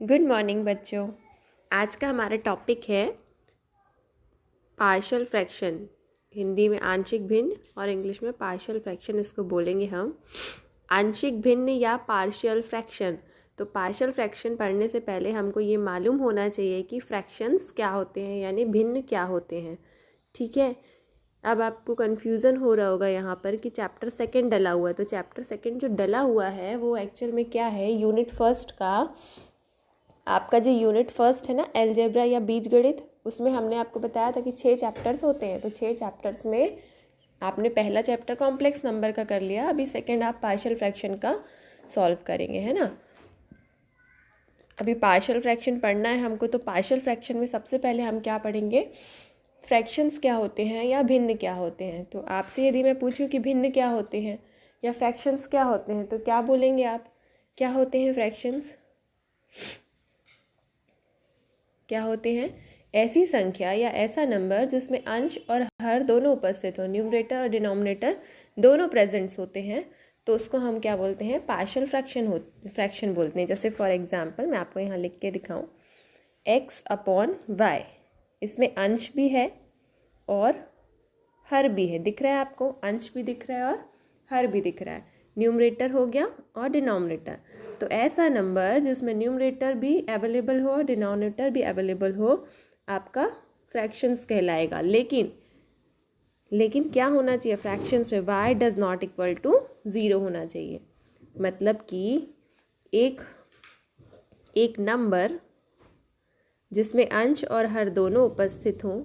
Good morning बच्चों। आज का हमारा टॉपिक है पार्शियल फ्रैक्शन। हिंदी में आंशिक भिन्न और इंग्लिश में पार्शियल फ्रैक्शन इसको बोलेंगे हम। आंशिक भिन्न या पार्शियल फ्रैक्शन। तो पार्शियल फ्रैक्शन पढ़ने से पहले हमको ये मालूम होना चाहिए कि फ्रैक्शंस क्या होते हैं, यानी भिन्न क्या होते हैं। ठीक है, अब आपको कन्फ्यूज़न हो रहा होगा यहाँ पर कि चैप्टर सेकंड डला हुआ है। तो चैप्टर सेकंड जो डला हुआ है वो एक्चुअल में क्या है, यूनिट फर्स्ट का आपका जो यूनिट फर्स्ट है ना, अलजेब्रा या बीजगणित, उसमें हमने आपको बताया था कि 6 चैप्टर्स होते हैं। तो 6 चैप्टर्स में आपने पहला चैप्टर कॉम्प्लेक्स नंबर का कर लिया, अभी सेकंड आप पार्शियल फ्रैक्शन का सॉल्व करेंगे, है ना। अभी पार्शियल फ्रैक्शन पढ़ना है हमको। तो पार्शियल फ्रैक्शन में सबसे पहले हम क्या पढ़ेंगे, फ्रैक्शंस क्या होते हैं या भिन्न क्या होते हैं। तो आपसे यदि मैं पूछूं कि भिन्न क्या होते हैं या फ्रैक्शंस क्या होते हैं, तो क्या बोलेंगे आप, क्या होते हैं फ्रैक्शंस? क्या होते हैं? ऐसी संख्या या ऐसा नंबर जिसमें अंश और हर दोनों उपस्थित हो, न्यूमरेटर और डिनोमिनेटर दोनों प्रेजेंट्स होते हैं, तो उसको हम क्या बोलते हैं, पार्शियल फ्रैक्शन बोलते हैं। जैसे फॉर एग्जांपल मैं आपको यहाँ लिख के दिखाऊं, x/y, इसमें अंश भी है और हर भी है। दिख रहा है आपको, अंश भी दिख रहा है और हर भी दिख रहा है। न्यूमरेटर हो गया और डिनोमिनेटर। तो ऐसा नंबर जिसमें न्यूमरेटर भी अवेलेबल हो और डिनोमिनेटर भी अवेलेबल हो आपका फ्रैक्शंस कहलाएगा। लेकिन क्या होना चाहिए फ्रैक्शंस में, y does not equal to 0 होना चाहिए। मतलब कि एक नंबर जिसमें अंश और हर दोनों उपस्थित हों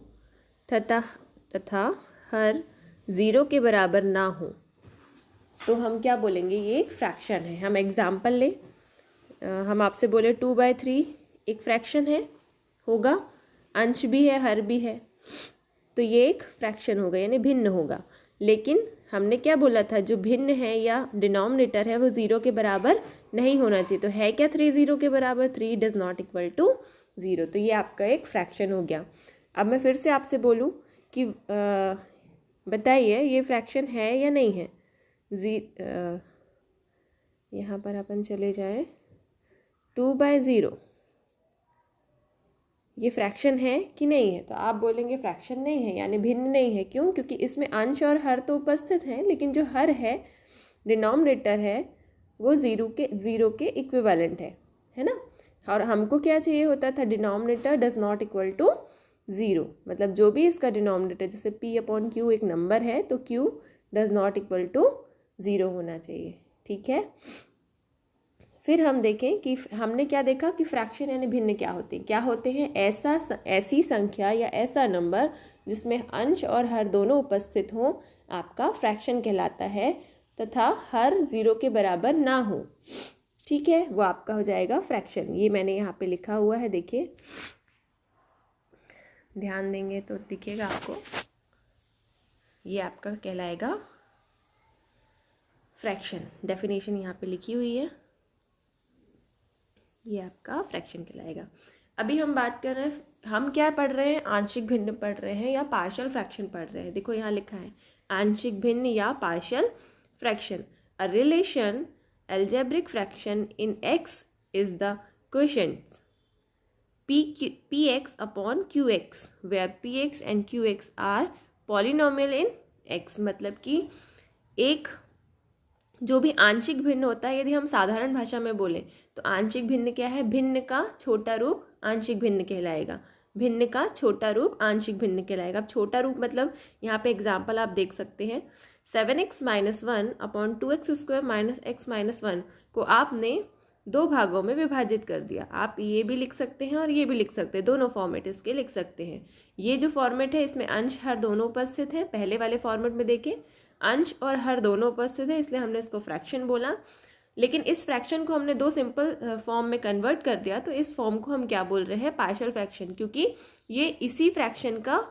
तथा हर 0 के बराबर ना हो, तो हम क्या बोलेंगे, ये एक फ्रैक्शन है। हम एग्जाम्पल लें, हम आपसे बोले 2/3 एक फ्रैक्शन है, होगा, अंश भी है हर भी है, तो ये एक फ्रैक्शन होगा, यानी भिन्न होगा। लेकिन हमने क्या बोला था, जो भिन्न है या डिनोमिनेटर है वो 0 के बराबर नहीं होना चाहिए। तो है क्या 3 0 के बराबर, 3 डज नॉट इक्वल टू 0। तो ये आपका एक फ्रैक्शन हो गया। अब मैं फिर से आपसे बोलूँ कि बताइए ये फ्रैक्शन है या नहीं है। यहाँ पर अपन चले जाएं, 2/0 ये फ्रैक्शन है कि नहीं है। तो आप बोलेंगे फ्रैक्शन नहीं है, यानी भिन्न नहीं है। क्यों? क्योंकि इसमें अंश और हर तो उपस्थित हैं, लेकिन जो हर है, डिनोमिनेटर है, वो 0 के इक्विवेलेंट है ना। और हमको क्या चाहिए होता था, denominator does not equal to 0। मतलब जो भी इसका डिनोमिनेटर, जैसे p/q एक नंबर है, तो q does not equal to 0 होना चाहिए। ठीक है, फिर हम देखें कि हमने क्या देखा कि फ्रैक्शन यानी भिन्न क्या होते हैं, ऐसी संख्या या ऐसा नंबर जिसमें अंश और हर दोनों उपस्थित हों आपका फ्रैक्शन कहलाता है, तथा हर 0 के बराबर ना हो। ठीक है, वो आपका हो जाएगा फ्रैक्शन। ये मैंने यहाँ पे लिखा हुआ है, देखिए, ध्यान देंगे तो दिखेगा आपको, ये आपका कहलाएगा फ्रैक्शन। डेफिनेशन यहाँ पे लिखी हुई है, ये आपका फ्रैक्शन कहलाएगा। अभी हम बात कर रहे हैं, हम क्या पढ़ रहे हैं, आंशिक भिन्न पढ़ रहे हैं या पार्शियल फ्रैक्शन पढ़ रहे हैं। देखो यहाँ लिखा है आंशिक भिन्न या partial fraction. A relation algebraic fraction in x is the quotient px/qx where px and qx are polynomial in x। मतलब कि एक जो भी आंशिक भिन्न होता है, यदि हम साधारण भाषा में बोलें तो आंशिक भिन्न क्या है, भिन्न का छोटा रूप आंशिक भिन्न कहलाएगा। भिन्न का छोटा रूप आंशिक भिन्न कहलाएगा। अब छोटा रूप मतलब यहाँ पे एग्जाम्पल आप देख सकते हैं, 7x - 1/2x² - x - 1 को आपने 2 भागों में विभाजित कर दिया। आप ये भी लिख सकते हैं और ये भी लिख सकते हैं, दोनों फॉर्मेट इसके लिख सकते हैं। ये जो फॉर्मेट है इसमें अंश हर दोनों उपस्थित हैं। पहले वाले फॉर्मेट में देखें अंश और हर दोनों उपस्थित है, इसलिए हमने इसको फ्रैक्शन बोला। लेकिन इस फ्रैक्शन को हमने 2 सिंपल फॉर्म में कन्वर्ट कर दिया, तो इस फॉर्म को हम क्या बोल रहे हैं, पार्शियल फ्रैक्शन। क्योंकि ये इसी फ्रैक्शन का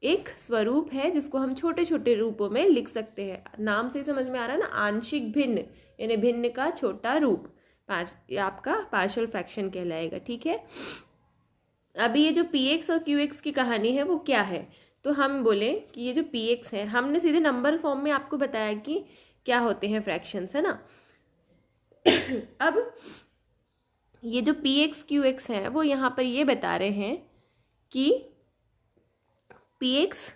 एक स्वरूप है जिसको हम छोटे छोटे रूपों में लिख सकते हैं। नाम से समझ में आ रहा है ना, आंशिक भिन्न यानी भिन्न का छोटा रूप आपका पार्शियल फ्रैक्शन कहलाएगा। ठीक है, अभी ये जो px और qx की कहानी है वो क्या है, तो हम बोले कि ये जो px है, हमने सीधे नंबर फॉर्म में आपको बताया कि क्या होते हैं फ्रैक्शंस, है ना। अब ये जो पी एक्स क्यू एक्स है वो यहाँ पर ये बता रहे हैं कि पी एक्स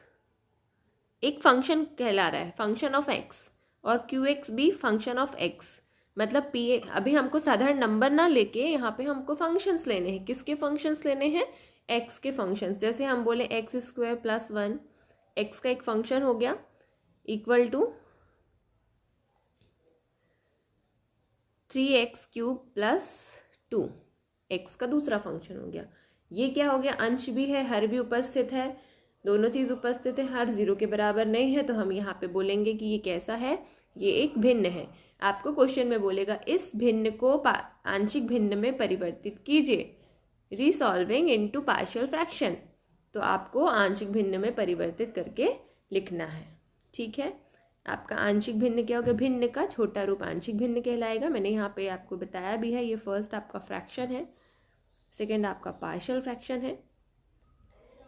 एक फंक्शन कहला रहा है, फंक्शन ऑफ एक्स, और क्यू एक्स भी फंक्शन ऑफ एक्स। मतलब पी अभी हमको साधारण नंबर ना लेके यहाँ पे हमको फंक्शंस लेने हैं। किसके फंक्शंस लेने हैं? एक्स के फंक्शंस। जैसे हम बोले एक्स स्क्वायर प्लस 1, एक्स का एक फंक्शन हो गया, equal to 3x cube plus 2, x का दूसरा फंक्शन हो गया। ये क्या हो गया? अंश भी है, हर भी उपस्थित है, दोनों चीज उपस्थित है, हर 0 के बराबर नहीं है, तो हम यहाँ पे बोलेंगे कि ये कैसा है? ये एक भिन्न है। आपको क्वेश्चन में बोलेगा इस भिन्न को आंशिक भिन्न में परिवर्तित कीजिए, रिसॉल्विंग इनटू पार्शियल फ्रैक्शन। तो आपको आंशिक भिन्न में परिवर्तित करके लिखना है। ठीक है, आपका आंशिक भिन्न क्या होगा? भिन्न का छोटा रूप आंशिक भिन्न कहलाएगा। मैंने यहाँ पे आपको बताया भी है, ये फर्स्ट आपका फ्रैक्शन है, सेकेंड आपका पार्शियल फ्रैक्शन है।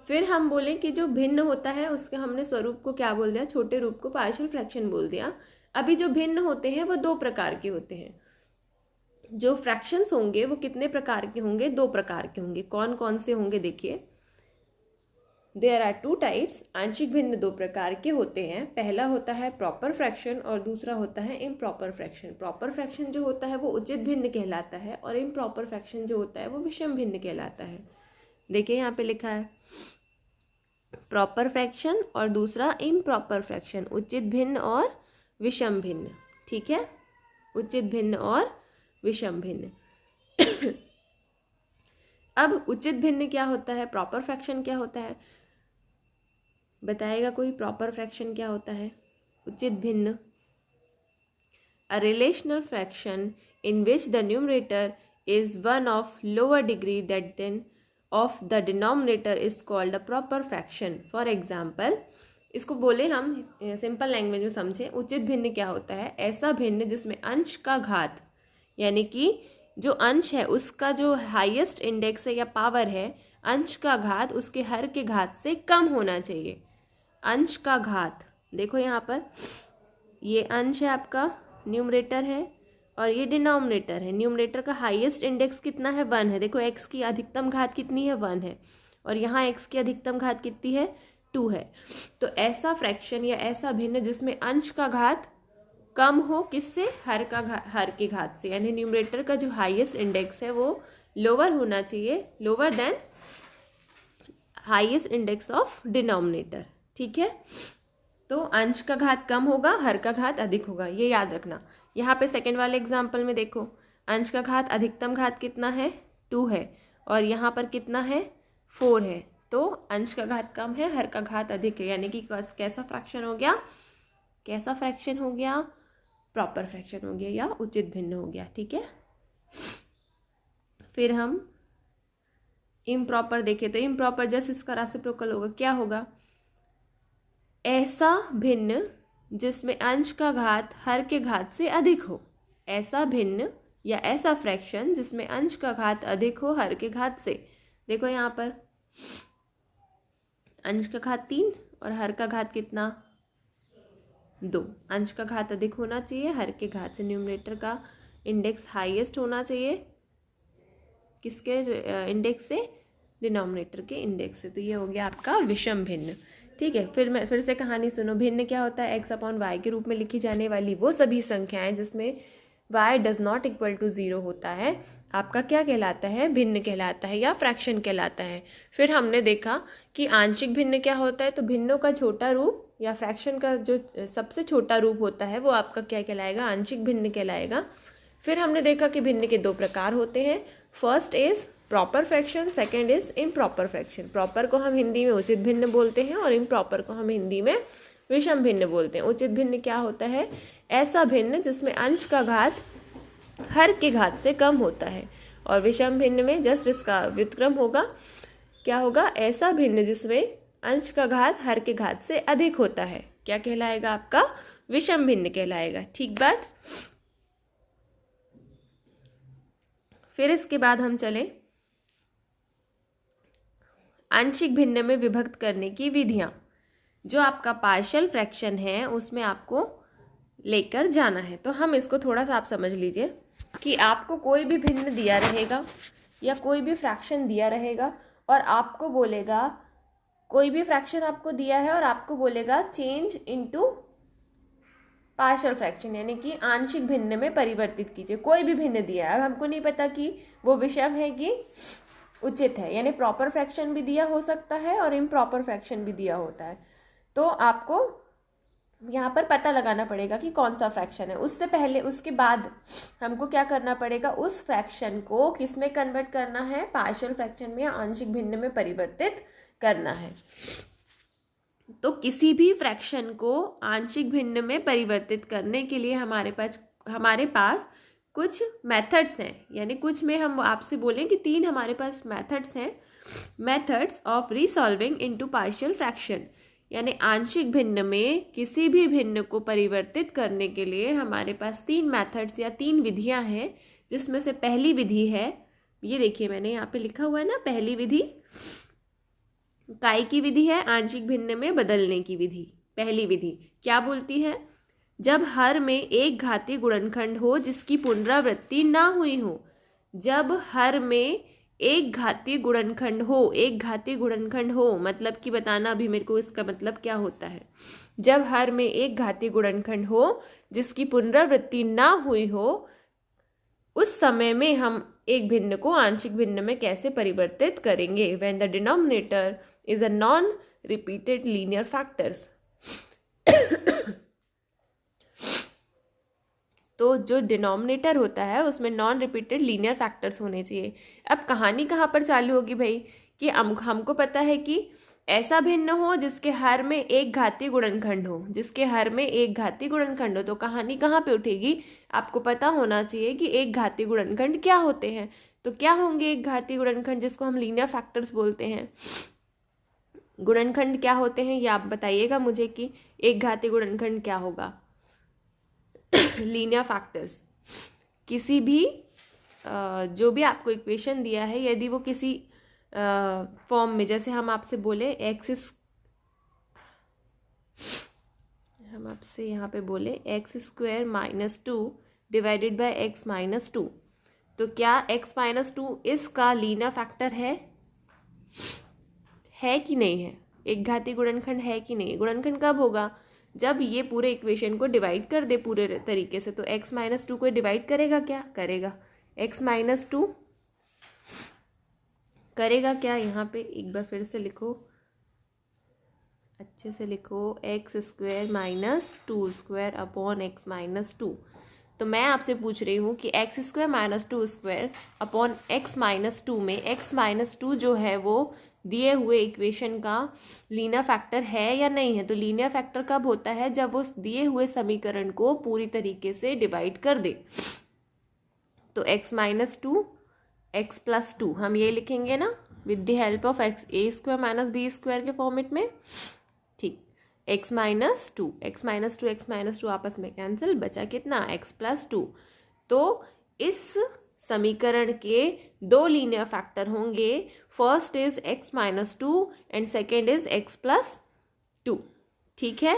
फिर हम बोले कि जो भिन्न होता है उसके हमने स्वरूप को क्या बोल दिया? छोटे रूप को पार्शियल फ्रैक्शन बोल दिया। अभी जो भिन्न होते हैं वो 2 प्रकार के होते हैं। जो फ्रैक्शंस होंगे वो कितने प्रकार के होंगे? 2 प्रकार के होंगे। कौन कौन से होंगे? देखिए, देयर आर 2 टाइप्स। आंशिक भिन्न 2 प्रकार के होते हैं। पहला होता है प्रॉपर फ्रैक्शन और दूसरा होता है इम्प्रॉपर फ्रैक्शन। प्रॉपर फ्रैक्शन जो होता है वो उचित भिन्न कहलाता है और इम्प्रॉपर फ्रैक्शन जो होता है वो विषम भिन्न कहलाता है। देखिए यहाँ पे लिखा है प्रॉपर फ्रैक्शन और दूसरा इम्प्रॉपर फ्रैक्शन, उचित भिन्न और विषम भिन्न। ठीक है, उचित भिन्न और विषम भिन्न। अब उचित भिन्न क्या होता है? प्रॉपर फ्रैक्शन क्या होता है? बताएगा कोई? प्रॉपर फ्रैक्शन क्या होता है? उचित भिन्न, a relational fraction in which the numerator is one of lower degree that than of the denominator is called a proper fraction. For example, इसको बोले हम सिंपल लैंग्वेज में समझें। उचित भिन्न क्या होता है? ऐसा भिन्न जिसमें अंश का घात, यानी कि जो अंश है उसका जो हाईएस्ट इंडेक्स है या पावर है, अंश का घात उसके हर के घात से कम होना चाहिए। अंश का घात, देखो यहाँ पर ये अंश है आपका, न्यूमरेटर है, और ये डिनोमिनेटर है। न्यूमरेटर का हाईएस्ट इंडेक्स कितना है? 1 है। देखो एक्स की अधिकतम घात कितनी है? 1 है, और यहाँ एक्स की अधिकतम घात कितनी है? 2 है। तो ऐसा फ्रैक्शन या ऐसा भिन्न जिसमें अंश का घात कम हो, किससे? हर के घात से, यानी न्यूमरेटर का जो हाईएस्ट इंडेक्स है वो लोअर होना चाहिए, lower than highest index of denominator. ठीक है, तो अंश का घात कम होगा, हर का घात अधिक होगा, ये याद रखना। यहाँ पे सेकेंड वाले एग्जाम्पल में देखो, अंश का घात अधिकतम घात कितना है? 2 है, और यहाँ पर कितना है? 4 है। तो अंश का घात कम है, हर का घात अधिक है, यानी कि कैसा फ्रैक्शन हो गया? कैसा फ्रैक्शन हो गया? प्रॉपर फ्रैक्शन हो गया या उचित भिन्न हो गया। ठीक है, फिर हम इम्प्रॉपर देखें तो इम्प्रॉपर जस्ट इसका रेसिप्रोकल होगा। क्या होगा? ऐसा भिन्न जिसमें अंश का घात हर के घात से अधिक हो। ऐसा भिन्न या ऐसा फ्रैक्शन जिसमें अंश का घात अधिक हो हर के घात से। देखो यहाँ पर अंश का घात 3 और हर का घात कितना? 2। अंश का घात अधिक होना चाहिए हर के घात से। न्यूमरेटर का इंडेक्स हाईएस्ट होना चाहिए, किसके इंडेक्स से? डिनोमिनेटर के इंडेक्स से। तो ये हो गया आपका विषम भिन्न। ठीक है, फिर से कहानी सुनो। भिन्न क्या होता है? x अपॉन वाई के रूप में लिखी जाने वाली वो सभी संख्याएं जिसमें y does not equal to 0 होता है, आपका क्या कहलाता है? भिन्न कहलाता है या फ्रैक्शन कहलाता है। फिर हमने देखा कि आंशिक भिन्न क्या होता है, तो भिन्नों का छोटा रूप या फ्रैक्शन का जो सबसे छोटा रूप होता है वो आपका क्या कहलाएगा? आंशिक भिन्न कहलाएगा। फिर हमने देखा कि भिन्न के 2 प्रकार होते हैं। First is proper fraction, second is improper fraction. Proper को हम हिंदी में उचित भिन्न बोलते हैं और इम्प्रॉपर को हम हिंदी में विषम भिन्न बोलते हैं। उचित भिन्न क्या होता है? ऐसा भिन्न जिसमें अंश का घात हर के घात से कम होता है, और विषम भिन्न में जस्ट इसका व्युत्क्रम होगा। क्या होगा? ऐसा भिन्न जिसमें अंश का घात हर के घात से अधिक होता है, क्या कहलाएगा? आपका विषम भिन्न कहलाएगा। ठीक बात। फिर इसके बाद हम चले आंशिक भिन्न में विभक्त करने की विधियां। जो आपका पार्शियल फ्रैक्शन है उसमें आपको लेकर जाना है। तो हम इसको थोड़ा सा आप समझ लीजिए कि आपको कोई भी भिन्न दिया रहेगा या कोई भी फ्रैक्शन दिया रहेगा और आपको बोलेगा, कोई भी फ्रैक्शन आपको दिया है और आपको बोलेगा चेंज इनटू पार्शियल फ्रैक्शन, यानी कि आंशिक भिन्न में परिवर्तित कीजिए। कोई भी भिन्न दिया है, अब हमको नहीं पता कि वो विषम है कि उचित है, यानी प्रॉपर फ्रैक्शन भी दिया हो सकता है और इम्प्रॉपर फ्रैक्शन भी दिया होता है। तो आपको यहाँ पर पता लगाना पड़ेगा कि कौन सा फ्रैक्शन है। उससे पहले, उसके बाद हमको क्या करना पड़ेगा, उस फ्रैक्शन को किस में कन्वर्ट करना है, पार्शियल फ्रैक्शन में या आंशिक भिन्न में परिवर्तित करना है। तो किसी भी फ्रैक्शन को आंशिक भिन्न में परिवर्तित करने के लिए हमारे पास कुछ मेथड्स हैं, यानी कुछ में हम आपसे बोलें कि 3 हमारे पास मेथड्स हैं। Methods of resolving into partial fraction, यानी आंशिक भिन्न में किसी भी भिन्न को परिवर्तित करने के लिए हमारे पास 3 मेथड्स या 3 विधियां हैं, जिसमें से पहली विधि है, ये देखिए मैंने यहाँ पे लिखा हुआ है ना, पहली विधि काय की विधि है, आंशिक भिन्न में बदलने की विधि। पहली विधि क्या बोलती है, जब हर में एक घातीय गुणनखंड हो जिसकी पुनरावृत्ति ना हुई हो। जब हर में एक घातीय गुणनखंड हो, एक घातीय गुणनखंड हो मतलब कि बताना अभी मेरे को इसका मतलब क्या होता है। जब हर में एक घातीय गुणनखंड हो जिसकी पुनरावृत्ति ना हुई हो, उस समय में हम एक भिन्न को आंशिक भिन्न में कैसे परिवर्तित करेंगे। When the denominator is a non repeated linear factors. तो जो डिनोमिनेटर होता है उसमें नॉन रिपीटेड लीनियर फैक्टर्स होने चाहिए। अब कहानी कहाँ पर चालू होगी भाई, कि हमको पता है कि ऐसा भिन्न हो जिसके हर में एक घातीय गुणनखंड हो, जिसके हर में एक घातीय गुणनखंड हो। तो कहानी कहाँ पे उठेगी, आपको पता होना चाहिए कि एक घातीय गुणनखंड क्या होते हैं। तो क्या होंगे एक घातीय गुणनखंड, जिसको हम लीनियर फैक्टर्स बोलते हैं। गुणनखंड क्या होते हैं ये आप बताइएगा मुझे, कि एक घातीय गुणनखंड क्या होगा। लीनियर फैक्टर्स, किसी भी जो भी आपको इक्वेशन दिया है, यदि वो किसी फॉर्म में, जैसे हम आपसे बोले हम आपसे यहाँ पे बोले x² - 2 डिवाइडेड बाय x - 2, तो क्या x-2 इसका लीनियर फैक्टर है कि नहीं है, एक घातीय गुणनखंड है कि नहीं। गुणनखंड कब होगा, जब ये पूरे इक्वेशन को डिवाइड कर दे पूरे तरीके से। तो x-2 को डिवाइड करेगा, क्या करेगा, x-2 करेगा क्या। यहाँ पे एक बार फिर से लिखो, अच्छे से लिखो, x² - 2² अपॉन x-2। तो मैं आपसे पूछ रही हूँ कि x² - 2² अपॉन x-2 में x-2 जो है वो दिए हुए इक्वेशन का लीनियर फैक्टर है या नहीं है। तो लीनियर फैक्टर कब होता है, जब वो दिए हुए समीकरण को पूरी तरीके से डिवाइड कर दे। तो x-2 x+2 हम ये लिखेंगे ना, with the help of a² - b² के फॉर्मेट में। ठीक, x-2 x-2 आपस में कैंसिल, बचा कितना, x+2। तो इस समीकरण के 2 लीनियर फैक्टर होंगे, first is x-2 and second is x+2। ठीक है,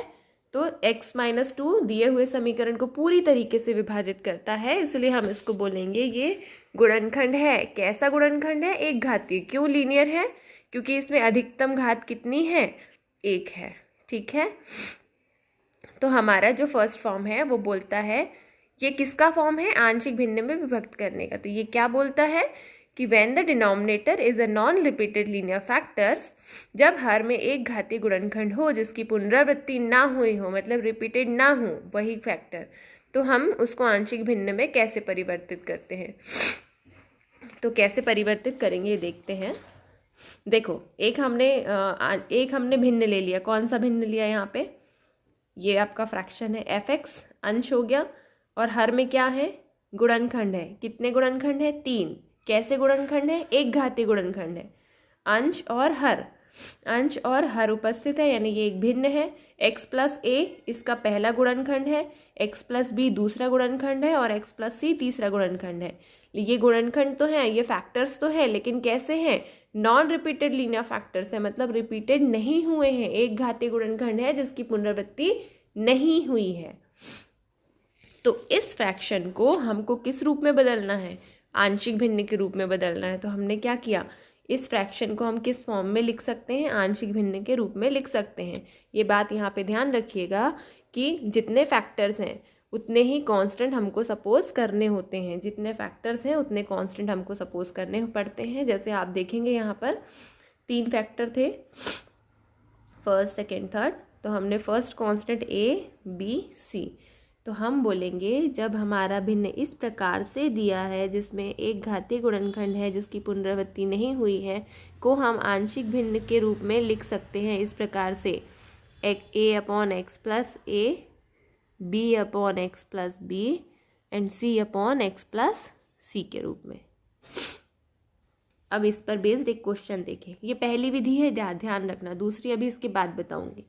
तो x-2 दिए हुए समीकरण को पूरी तरीके से विभाजित करता है, इसलिए हम इसको बोलेंगे ये गुणनखंड है। कैसा गुणनखंड है, एक घातीय। क्यों लीनियर है, क्योंकि इसमें अधिकतम घात कितनी है, 1 है। ठीक है, तो हमारा जो फर्स्ट फॉर्म है वो बोलता है, ये किसका फॉर्म है, आंशिक भिन्न में विभक्त करने का। तो ये क्या बोलता है कि when the denominator is a non repeated linear factors, जब हर में एक घातीय गुणनखंड हो जिसकी पुनरावृत्ति ना हुई हो, मतलब रिपीटेड ना हो वही फैक्टर, तो हम उसको आंशिक भिन्न में कैसे परिवर्तित करते हैं। तो कैसे परिवर्तित करेंगे देखते हैं। देखो, एक हमने भिन्न ले लिया। कौन सा भिन्न लिया, यहाँ पे ये आपका फ्रैक्शन है f(x), अंश हो गया, और हर में क्या है, गुणनखंड है। कितने गुणनखंड है, 3। कैसे गुणनखंड है, एक घातीय गुणनखंड है। अंश और हर उपस्थित है, यानी ये एक भिन्न है। x+a इसका पहला गुणनखंड है, x+b दूसरा गुणनखंड है, और x+c तीसरा गुणनखंड है। ये गुणनखंड तो है, ये फैक्टर्स तो है, लेकिन कैसे हैं, नॉन रिपीटेड लीनियर फैक्टर्स है, मतलब रिपीटेड नहीं हुए हैं। एक घातीय गुणनखंड है जिसकी पुनरावृत्ति नहीं हुई है। तो इस फ्रैक्शन को हमको किस रूप में बदलना है, आंशिक भिन्न के रूप में बदलना है। तो हमने क्या किया, इस फ्रैक्शन को हम किस फॉर्म में लिख सकते हैं, आंशिक भिन्न के रूप में लिख सकते हैं। ये बात यहाँ पे ध्यान रखिएगा कि जितने फैक्टर्स हैं उतने ही कांस्टेंट हमको सपोज करने होते हैं, जितने फैक्टर्स हैं उतने कांस्टेंट हमको सपोज करने पड़ते हैं। जैसे आप देखेंगे यहाँ पर 3 फैक्टर थे, फर्स्ट सेकेंड थर्ड, तो हमने first constant A B C, तो हम बोलेंगे जब हमारा भिन्न इस प्रकार से दिया है जिसमें एक घातीय गुणनखंड है जिसकी पुनरावृत्ति नहीं हुई है, को हम आंशिक भिन्न के रूप में लिख सकते हैं इस प्रकार से, A upon X plus A, B upon X plus B and C upon X plus C के रूप में। अब इस पर बेस्ड एक क्वेश्चन देखें, ये पहली विधि है, ध्यान रखना, दूसरी अभी इसके बाद बताऊंगी।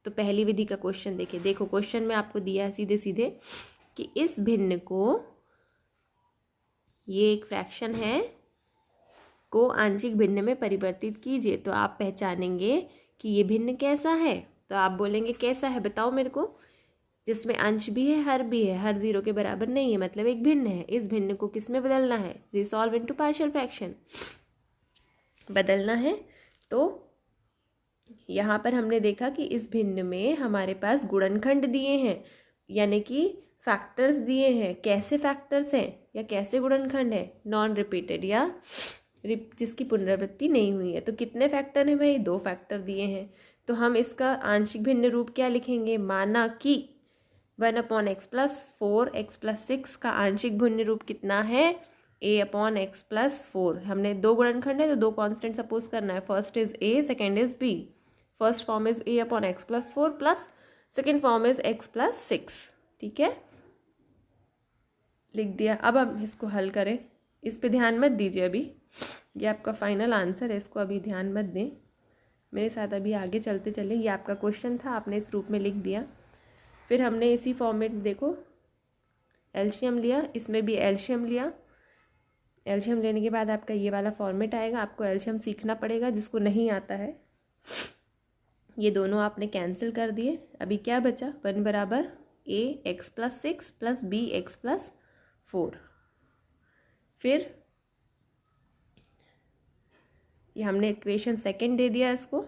तो पहली विधि का क्वेश्चन देखें, देखो क्वेश्चन में आपको दिया है सीधे सीधे कि इस भिन्न को, ये एक फ्रैक्शन है, को आंशिक भिन्न में परिवर्तित कीजिए। तो आप पहचानेंगे कि ये भिन्न कैसा है, तो आप बोलेंगे कैसा है बताओ मेरे को, जिसमें अंश भी है हर भी है, हर 0 के बराबर नहीं है, मतलब एक भिन्न है। इस भिन्न को किस में बदलना है, रिसॉल्व इनटू पार्शियल फ्रैक्शन बदलना है। तो यहाँ पर हमने देखा कि इस भिन्न में हमारे पास गुणनखंड दिए हैं, यानी कि फैक्टर्स दिए हैं। कैसे फैक्टर्स हैं या कैसे गुणनखंड है, नॉन रिपीटेड या जिसकी पुनरावृत्ति नहीं हुई है। तो कितने फैक्टर हैं भाई, 2 फैक्टर दिए हैं। तो हम इसका आंशिक भिन्न रूप क्या लिखेंगे, माना कि 1 upon X plus 4 x plus 6 का आंशिक भिन्न रूप कितना है, a अपॉन एक्स प्लस 4। हमने 2 गुणनखंड है तो 2 कांस्टेंट सपोज करना है, first is a, second is b। First form is a upon X plus 4 plus second form is x plus 6। ठीक है, लिख दिया। अब हम इसको हल करें, इस पे ध्यान मत दीजिए अभी, ये आपका फाइनल आंसर है, इसको अभी ध्यान मत दें, मेरे साथ अभी आगे चलते चले। ये आपका क्वेश्चन था, आपने इस रूप में लिख दिया। फिर हमने इसी फॉर्मेट, देखो एलसीएम लिया, इसमें भी एलसीएम लिया। एलसीएम लेने के बाद आपका ये वाला फॉर्मेट आएगा, आपको एलसीएम सीखना पड़ेगा जिसको नहीं आता है। ये दोनों आपने कैंसिल कर दिए, अभी क्या बचा, 1 बराबर a x plus 6 plus B x plus 4। फिर ये हमने इक्वेशन सेकंड दे दिया इसको।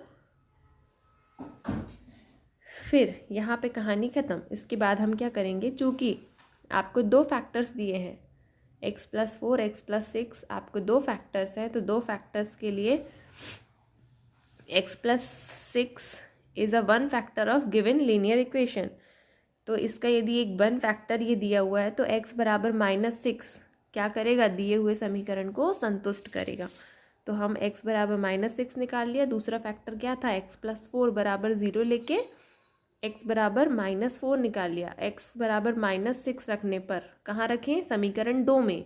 फिर यहाँ पे कहानी ख़त्म। इसके बाद हम क्या करेंगे, चूँकि आपको 2 फैक्टर्स दिए हैं, x प्लस 4 एक्स प्लस 6, आपको 2 फैक्टर्स हैं, तो 2 फैक्टर्स के लिए x plus 6 is a 1 factor of given linear equation. तो इसका यदि एक 1 फैक्टर ये दिया हुआ है तो x बराबर -6 क्या करेगा, दिए हुए समीकरण को संतुष्ट करेगा। तो हम x बराबर -6 निकाल लिया। दूसरा फैक्टर क्या था, x प्लस 4 बराबर 0 लेके x बराबर -4 निकाल लिया। x बराबर -6 रखने पर कहाँ रखें, समीकरण 2 में।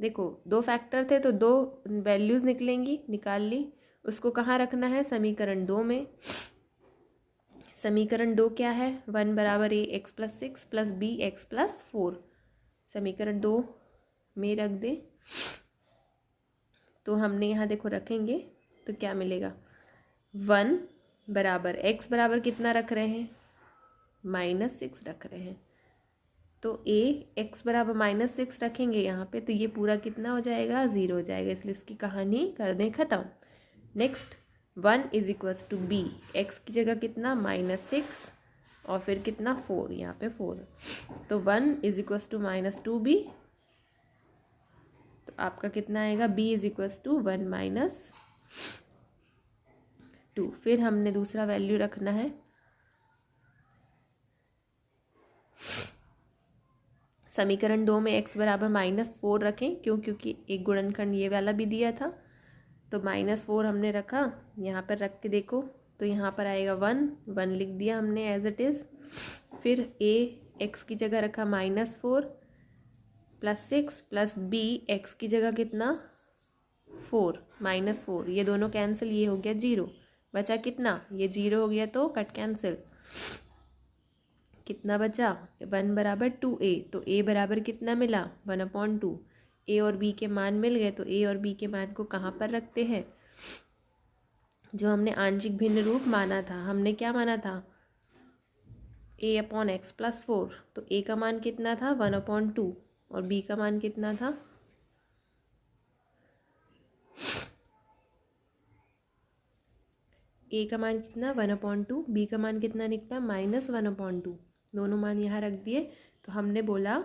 देखो 2 फैक्टर थे तो 2 वैल्यूज़ निकलेंगी, निकाल ली। उसको कहाँ रखना है, समीकरण 2 में। समीकरण 2 क्या है, 1 बराबर a x plus 6 plus b x plus 4, समीकरण 2 में रख दे। तो हमने यहाँ देखो रखेंगे तो क्या मिलेगा, 1 बराबर x बराबर कितना रख रहे हैं, -6 रख रहे हैं। तो a x बराबर -6 रखेंगे यहाँ पे, तो ये पूरा कितना हो जाएगा, 0 हो जाएगा। इसलिए इसकी कहानी कर दें ख़त्म। Next 1 is equals to b, x की जगह कितना -6 और फिर कितना 4, यहाँ पे 4। तो 1 इज इक्वल्स टू -2b, तो आपका कितना आएगा, b इज इक्वल्स टू 1 -2। फिर हमने दूसरा वैल्यू रखना है, समीकरण 2 में x बराबर -4 रखें, क्योंकि एक गुणनखंड ये वाला भी दिया था। तो -4 हमने रखा, यहाँ पर रख के देखो तो यहाँ पर आएगा 1 लिख दिया हमने एज इट इज़। फिर a x की जगह रखा -4 प्लस 6 प्लस b x की जगह कितना 4 -4, ये दोनों कैंसिल, ये हो गया 0, बचा कितना, ये 0 हो गया तो कट कैंसिल। कितना बचा, 1 बराबर 2a, तो a बराबर कितना मिला, 1/2। a और b के मान मिल गए, तो a और b के मान को कहाँ पर रखते हैं, जो हमने आंशिक भिन्न रूप माना था। हमने क्या माना था, a/x+4, तो a का मान कितना था 1/2 और b का मान कितना था a का मान कितना 1/2, b का मान कितना निकला -1/2। दोनों मान यहाँ रख दिए। तो हमने बोला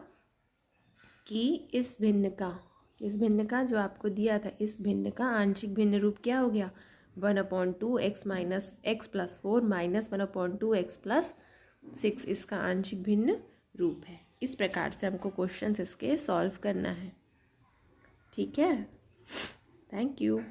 कि इस भिन्न का जो आपको दिया था, इस भिन्न का आंशिक भिन्न रूप क्या हो गया 1/2 x minus x+4 minus 1/2 x+6 इसका आंशिक भिन्न रूप है। इस प्रकार से हमको क्वेश्चंस इसके सॉल्व करना है। ठीक है, थैंक यू।